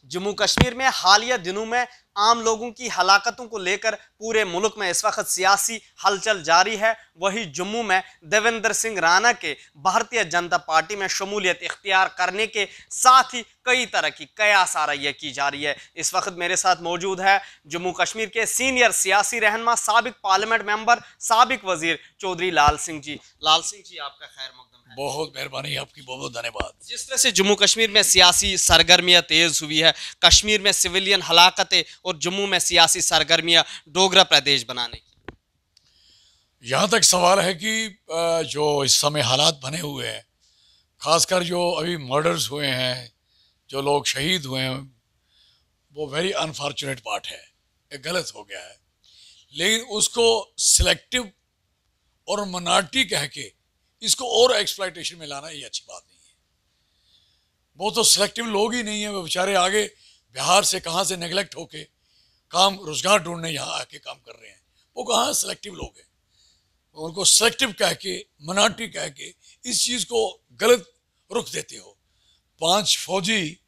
जम्मू कश्मीर में हालिया दिनों में आम लोगों की हलाकतों को लेकर पूरे मुल्क में इस वक्त सियासी हलचल जारी है। वही जम्मू में देवेंद्र सिंह राणा के भारतीय जनता पार्टी में शमूलियत इख्तियार करने के साथ ही कई तरह की कयास आरैया की जा रही है। इस वक्त मेरे साथ मौजूद है जम्मू कश्मीर के सीनियर सियासी रहनुमा, साबिक पार्लियामेंट मेंबर, साबिक वजीर चौधरी लाल सिंह जी। लाल सिंह जी, आपका खैर मकदम है। बहुत मेहरबानी, आपकी बहुत बहुत धन्यवाद। जिस तरह से जम्मू कश्मीर में सियासी सरगर्मियां तेज हुई है, कश्मीर में सिविलियन हलाकतें और जम्मू में सियासी सरगर्मियां डोगरा प्रदेश बनाने की, यहाँ तक सवाल है कि जो इस समय हालात बने हुए हैं, खासकर जो अभी मर्डर्स हुए हैं, जो लोग शहीद हुए हैं, वो वेरी अनफॉर्चुनेट पार्ट है, ये गलत हो गया है। लेकिन उसको सिलेक्टिव और मिनॉरिटी कह के इसको और एक्सप्लॉयटेशन में लाना ये अच्छी बात नहीं है। वो तो सिलेक्टिव लोग ही नहीं है, वो बेचारे आगे बिहार से कहाँ से नेगलेक्ट होके काम रोजगार ढूंढने यहाँ आके काम कर रहे हैं। वो कहाँ सिलेक्टिव लोग हैं। उनको सिलेक्टिव कह के, मिनॉरिटी कह के इस चीज़ को गलत रुख देते हो। 5 फौजी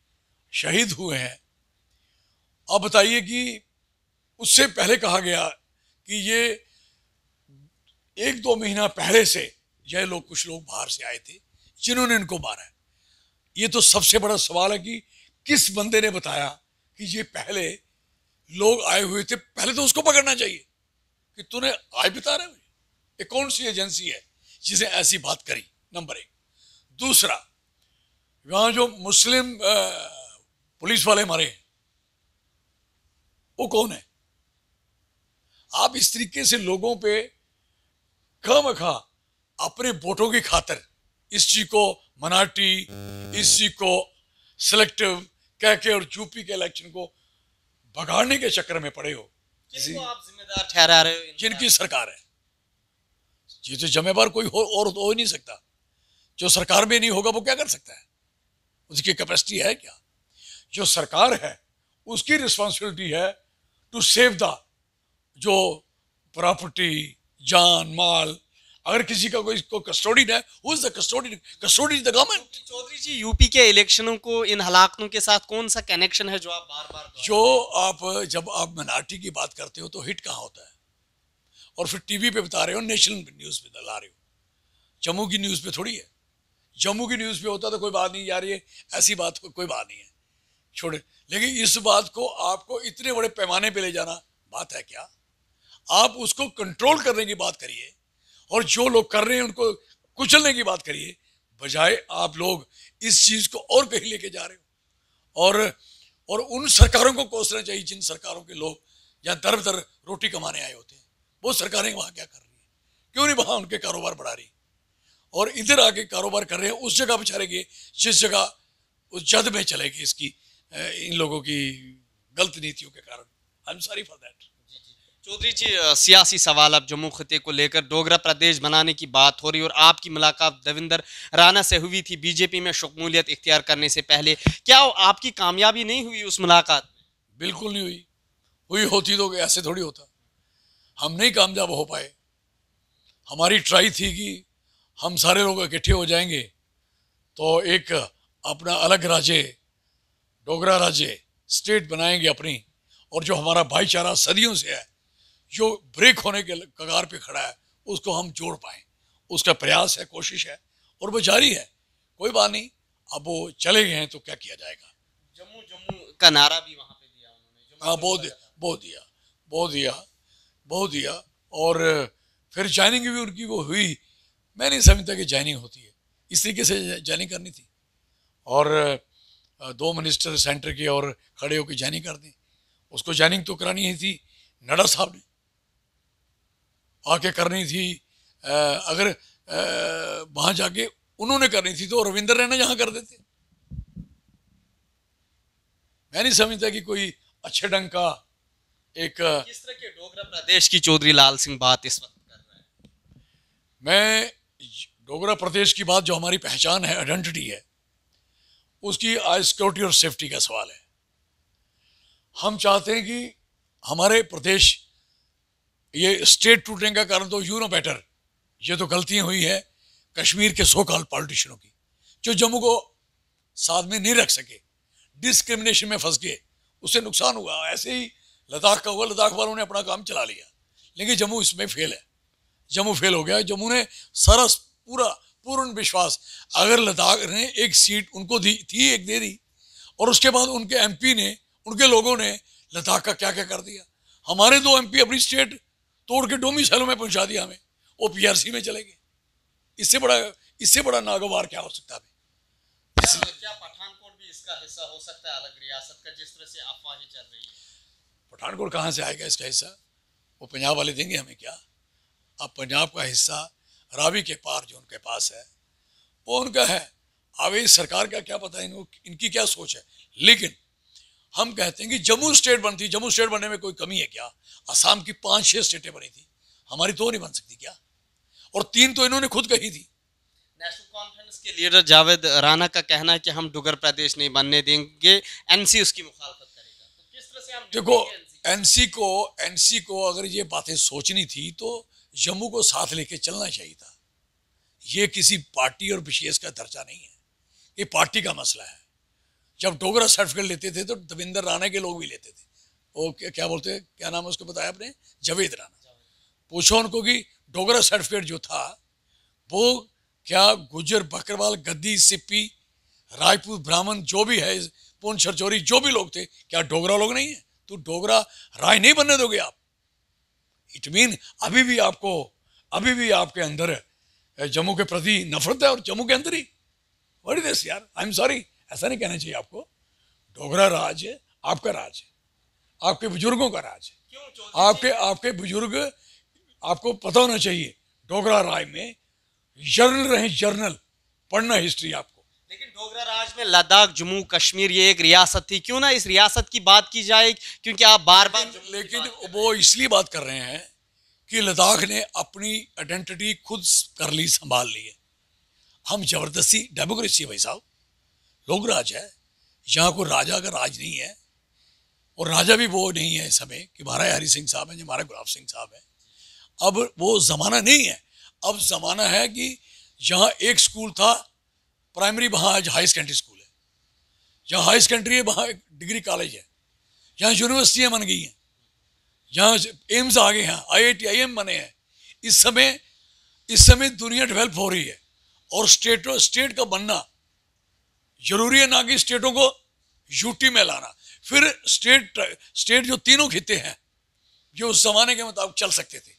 शहीद हुए हैं। अब बताइए कि उससे पहले कहा गया कि ये 1-2 महीना पहले से यह लोग, कुछ लोग बाहर से आए थे जिन्होंने इनको मारा है। ये तो सबसे बड़ा सवाल है कि किस बंदे ने बताया कि ये पहले लोग आए हुए थे। पहले तो उसको पकड़ना चाहिए कि तूने आज बता रहे हो। ये कौन सी एजेंसी है जिसे ऐसी बात करी, नंबर 1। दूसरा, वहां जो मुस्लिम पुलिस वाले मरे हैं वो कौन है? आप इस तरीके से लोगों पे खामखा अपने वोटों की खातिर इस चीज को मिनॉरिटी, इस चीज को सिलेक्टिव कह के और यूपी के इलेक्शन को भगाड़ने के चक्कर में पड़े हो। किसको आप जिम्मेदार ठहरा रहे हो? जिनकी सरकार है। ये तो जिम्मेदार कोई और हो ही नहीं सकता। जो सरकार में नहीं होगा वो क्या कर सकता है? उसकी कैपेसिटी है क्या? जो सरकार है उसकी रिस्पॉन्सिबिलिटी है टू सेव द जो प्रॉपर्टी, जान माल। अगर किसी का कोई कस्टोडियन है, who is the custodian? Custodian is the government. Chaudhary ji, UP के इलेक्शनों को इन हलाकतों के साथ कौन सा कनेक्शन है जो आप बार बार जो आप जब आप मिनॉरिटी की बात करते हो तो हिट कहाँ होता है? और फिर टीवी पे बता रहे हो, नेशनल न्यूज़ पे ला रहे हो। जम्मू की न्यूज़ पे थोड़ी है। जम्मू की न्यूज़ पे होता तो कोई बात नहीं, यार ये ऐसी बात कोई बात नहीं है, छोड़े। लेकिन इस बात को आपको इतने बड़े पैमाने पे ले जाना बात है क्या? आप उसको कंट्रोल करने की बात करिए और जो लोग कर रहे हैं उनको कुचलने की बात करिए, बजाय आप लोग इस चीज़ को और कहीं लेके जा रहे हो। और उन सरकारों को कोसना चाहिए जिन सरकारों के लोग यहाँ दर दर रोटी कमाने आए होते हैं। वो सरकारें वहाँ क्या कर रही है? क्यों नहीं वहाँ उनके कारोबार बढ़ा रही? और इधर आके कारोबार कर रहे हैं उस जगह बेचारेंगे जिस जगह उस जद में चलेगी इसकी इन लोगों की गलत नीतियों के कारण। I am sorry for that. Chaudhary ji, सियासी सवाल अब जम्मू खिते को लेकर डोगरा प्रदेश बनाने की बात हो रही और आपकी मुलाकात देवेंद्र राणा से हुई थी बीजेपी में शमूलियत इख्तियार करने से पहले। क्या आपकी कामयाबी नहीं हुई उस मुलाकात में? बिल्कुल नहीं हुई। हुई होती तो ऐसे थोड़ी होता। हम नहीं कामयाब हो पाए। हमारी ट्राई थी कि हम सारे लोग इकट्ठे हो जाएंगे तो एक अपना अलग राज्य, डोगरा राज्य स्टेट बनाएंगे अपनी, और जो हमारा भाईचारा सदियों से है, जो ब्रेक होने के कगार पे खड़ा है, उसको हम जोड़ पाएं। उसका प्रयास है, कोशिश है और वो जारी है। कोई बात नहीं, अब वो चले गए हैं तो क्या किया जाएगा। जम्मू जम्मू का नारा भी वहां पे दिया उन्होंने। हाँ, बहुत दिया। और फिर ज्वाइनिंग भी उनकी वो हुई। मैं नहीं समझता कि ज्वाइनिंग होती है। इस तरीके से ज्वाइनिंग करनी थी और 2 मिनिस्टर सेंटर के और खड़े होकर ज्वाइनिंग कर दी। उसको ज्वाइनिंग तो करानी ही थी नड्डा साहब ने आके करनी थी। अगर वहां जाके उन्होंने करनी थी तो रविंद्र रैना जहां कर देते। मैं नहीं समझता कि कोई अच्छे ढंग का एक किस तरह के डोगरा प्रदेश की चौधरी लाल सिंह बात इस वक्त कर रहे हैं। मैं डोगरा प्रदेश की बात, जो हमारी पहचान है, आइडेंटिटी है, उसकी आज सिक्योरिटी और सेफ्टी का सवाल है। हम चाहते हैं कि हमारे प्रदेश, ये स्टेट टूटने का कारण तो यू नो बेटर, ये तो गलतियां हुई है कश्मीर के सो कॉल्ड पॉलिटिशियनों की, जो जम्मू को साथ में नहीं रख सके, डिस्क्रिमिनेशन में फंस गए, उससे नुकसान हुआ। ऐसे ही लद्दाख का हुआ, लद्दाख वालों ने अपना काम चला लिया, लेकिन जम्मू इसमें फेल है। जम्मू फेल हो गया। जम्मू ने सारा पूर्ण विश्वास, अगर लद्दाख ने एक सीट उनको दी थी, एक दे दी, और उसके बाद उनके एमपी ने, उनके लोगों ने लद्दाख का क्या क्या कर दिया। हमारे 2 एमपी अपनी स्टेट तोड़ के डोमिसाइलों में पहुंचा दिया हमें, वो पीआरसी में चले गए। इससे बड़ा नागवार क्या हो सकता है? क्या पठानकोट भी इसका हिस्सा हो सकता है अलग रियासत का, जिस तरह से अफवाहें चल रही है? पठानकोट कहाँ से आएगा इसका हिस्सा? वो पंजाब वाले देंगे हमें क्या? अब पंजाब का हिस्सा रावी के पार जो उनके पास है वो उनका है। अब इस सरकार का क्या पता इनकी क्या सोच है, लेकिन हम कहते हैं कि जम्मू स्टेट बनती, जम्मू स्टेट बनने में कोई कमी है क्या? असम की 5-6 स्टेटें बनी थी, हमारी 2 नहीं बन सकती क्या? और 3 तो इन्होंने खुद कही थी। नेशनल कॉन्फ्रेंस के लीडर जावेद राणा का कहना है कि हम डुगर प्रदेश नहीं बनने देंगे, एनसी उसकी मुखालफत करेगा। तो किस तरह से हम देखो, एनसी को अगर ये बातें सोचनी थी तो जम्मू को साथ लेके चलना चाहिए था। ये किसी पार्टी और विशेष का दर्जा नहीं है, ये पार्टी का मसला है। जब डोगरा सर्टिफिकेट लेते थे तो देवेंद्र राणा के लोग भी लेते थे। वो क्या बोलते हैं, क्या नाम है उसको बताया आपने? जावेद राणा। पूछो उनको कि डोगरा सर्टिफिकेट जो था वो क्या गुज्जर, बकरवाल, गद्दी, सिप्पी, राजपूत, ब्राह्मण जो भी है, पुंछ, छरचोरी जो भी लोग थे, क्या डोगरा लोग नहीं है? तो डोगरा राज नहीं बनने दोगे आप? इट मीन अभी भी आपके अंदर जम्मू के प्रति नफरत है, और जम्मू के अंदर ही व्हाट इज दिस यार? आई एम सॉरी, ऐसा नहीं कहना चाहिए आपको। डोगरा राज है, आपका राज है, आपके बुजुर्गों का राज है। आपके बुजुर्ग, आपको पता होना चाहिए डोगरा राज में जर्नल रहे, जर्नल पढ़ना हिस्ट्री आपको। लेकिन डोगरा राज में लद्दाख, जम्मू कश्मीर ये एक रियासत थी, क्यों ना इस रियासत की बात की जाए? क्योंकि आप बार लेकिन वो इसलिए बात कर रहे हैं कि लद्दाख ने अपनी आइडेंटिटी खुद कर ली, संभाल ली है। हम जबरदस्ती, डेमोक्रेसी है भाई साहब, लोग राज है, यहाँ को राजा का राज नहीं है, और राजा भी वो नहीं है इस समय कि महाराज हरि सिंह साहब हैं या महाराज गुलाब सिंह साहब हैं। अब वो जमाना नहीं है। अब जमाना है कि जहाँ एक स्कूल था प्राइमरी, वहाँ आज हाई सेकेंडरी स्कूल है। जहाँ हाई सेकेंडरी है वहाँ एक डिग्री कॉलेज है। जहाँ यूनिवर्सिटियाँ बन गई हैं, जहाँ एम्स आ गए हैं, IIT IIM बने हैं। इस समय दुनिया डेवलप हो रही है, और स्टेट का बनना जरूरी है, ना कि स्टेटों को यूटी में लाना। फिर स्टेट जो 3 खिते हैं जो उस जमाने के मुताबिक चल सकते थे,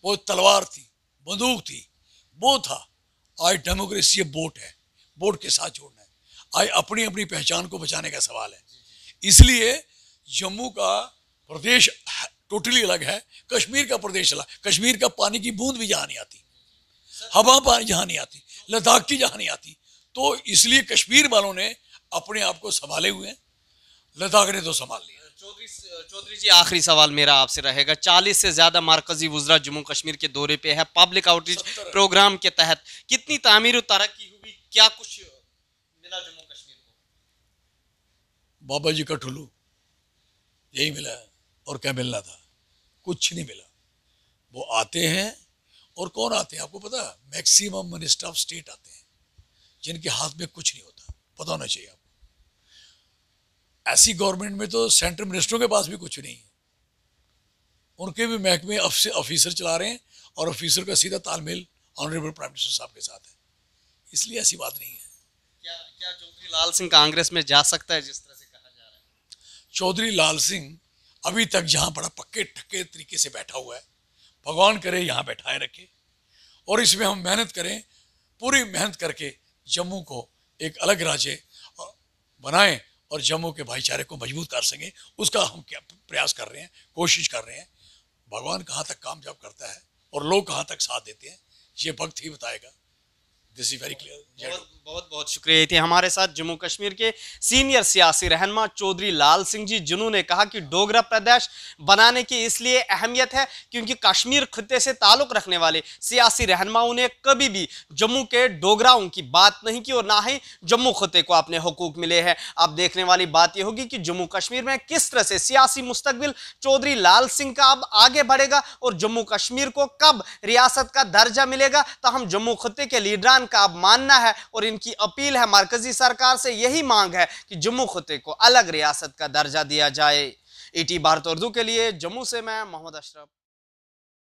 वो तलवार थी, बंदूक थी, वो था। आज डेमोक्रेसी बोट है, बोट के साथ जोड़ना है। आज अपनी अपनी पहचान को बचाने का सवाल है। इसलिए जम्मू का प्रदेश टोटली अलग है, कश्मीर का प्रदेश अलग। कश्मीर का पानी की बूंद भी जहाँ नहीं आती, हवा पानी जहाँ नहीं आती, लद्दाख की जहाँ नहीं आती। तो इसलिए कश्मीर वालों ने अपने आप को संभाले हुए हैं, लद्दाख ने तो संभाल लिया। चौधरी जी, आखिरी सवाल मेरा आपसे रहेगा। 40 से ज्यादा मरकजी वुज़रा जम्मू कश्मीर के दौरे पे है। पब्लिक आउटरीच प्रोग्राम के तहत कितनी तामीर और तरक्की हुई? क्या कुछ मिला जम्मू कश्मीर को? बाबा जी का ठुल्लू यही मिला, और क्या मिलना था? कुछ नहीं मिला। वो आते हैं, और कौन आते हैं आपको पता? मैक्सिमम मिनिस्टर ऑफ स्टेट आते हैं, जिनके हाथ में कुछ नहीं होता। पता होना चाहिए आपको। ऐसी गवर्नमेंट में तो सेंट्रल मिनिस्टरों के पास भी कुछ नहीं है, उनके भी महकमे ऑफिसर चला रहे हैं, और ऑफिसर का सीधा तालमेल ऑनरेबल प्राइम मिनिस्टर साहब के साथ है। इसलिए ऐसी बात नहीं है। क्या चौधरी लाल सिंह कांग्रेस में जा सकता है, जिस तरह से कहा जा रहा है? चौधरी लाल सिंह अभी तक जहाँ बड़ा पक्के ठक्के तरीके से बैठा हुआ है, भगवान करे यहाँ बैठाए रखे, और इसमें हम मेहनत करें, पूरी मेहनत करके जम्मू को एक अलग राज्य बनाएं और जम्मू के भाईचारे को मजबूत कर सकें। उसका हम क्या प्रयास कर रहे हैं, कोशिश कर रहे हैं। भगवान कहाँ तक कामयाब करता है और लोग कहाँ तक साथ देते हैं, ये वक्त ही बताएगा। This is very clear. बहुत बहुत शुक्रिया। ये थे हमारे साथ जम्मू कश्मीर के सीनियर सियासी रहनुमा चौधरी लाल सिंह जी, जिन्होंने कहा कि डोगरा प्रदेश बनाने की इसलिए अहमियत है क्योंकि कश्मीर खित्ते से ताल्लुक रखने वाले सियासी रहनुमाओं ने कभी भी जम्मू के डोगराओं की बात नहीं की और ना ही जम्मू खित्ते को अपने हुकूक मिले हैं। अब देखने वाली बात यह होगी कि जम्मू कश्मीर में किस तरह से सियासी मुस्तकबिल चौधरी लाल सिंह का अब आगे बढ़ेगा और जम्मू कश्मीर को कब रियासत का दर्जा मिलेगा। तो हम जम्मू खित्ते के लीडरान पाकिस्तान का अब मानना है और इनकी अपील है मरकजी सरकार से, यही मांग है कि जम्मू खत्े को अलग रियासत का दर्जा दिया जाए। ईटी भारत उर्दू के लिए जम्मू से मैं मोहम्मद अशरफ।